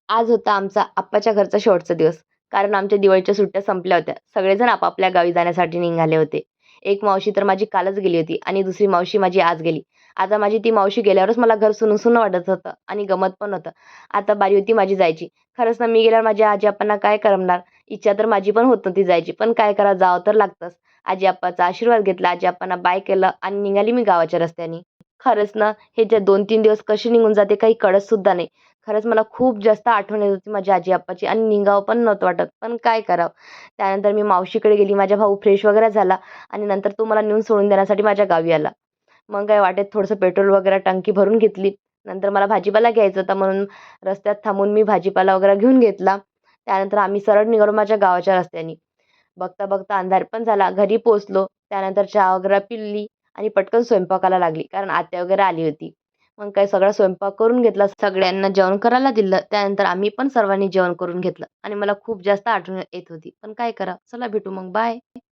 आज होता आमचा आप्पाच्या घरचा शेवटचा दिवस. कारण आमच्या दिवाळीच्या सुट्ट्या संपल्या होत्या. सगळेजण आपापल्या गावी जाण्यासाठी निघाले होते. एक मावशी तर माझी कालच गेली होती आणि दुसरी मावशी माझी आज गेली. आता माझी ती मावशी गेल्यावरच मला घर सुनं-सुनं वाटत होतं आणि गमत पण होतं. आता बारी होती माझी जायची. खरंच ना, मी गेल्यावर माझ्या आजी-आप्पांना काय करमणार? इच्छा तर माझी पण होत नव्हती जायची, पण काय करावं, जावं तर लागतंच. आजी-आप्पाचा आशीर्वाद घेतला, आजी-आप्पांना बाय केलं आणि निघाली मी गावाच्या रस्त्यानी. खरंच ना, हे जे 2-3 दिवस कसे निघून जाते काही कळत सुद्धा नाही. खरंच मला खूप जास्त आठवण येत होती माझ्या आजी-आप्पाची आणि निघावं पण नव्हतं वाटत. पण काय करावं? त्यानंतर मी मावशीकडे गेली. माझा भाऊ फ्रेश वगैरे झाला आणि नंतर तो मला नेऊन सोडून देण्यासाठी माझ्या गावी आला. मग काय वाटेत थोडंसं पेट्रोल वगैरे टंकी भरून घेतली. नंतर मला भाजीपाला घ्यायचा होता म्हणून रस्त्यात थांबून मी भाजीपाला वगैरे घेऊन घेतला. त्यानंतर आम्ही सरळ निघालो माझ्या गावाच्या रस्त्यानी. बघता-बघता अंधार पण झाला. घरी पोहोचलो. त्यानंतर चहा वगैरे पिली आणि पटकन स्वयंपाकाला लागली. कारण आत्या वगैरे आली होती. मग काय सगळा स्वयंपाक करून घेतला. सगळ्यांना जेवण करायला दिलं. त्यानंतर आम्ही पण सर्वांनी जेवण करून घेतलं आणि मला खूप जास्त आठवण येत होती. पण काय करावं? चला भेटू मग. बाय.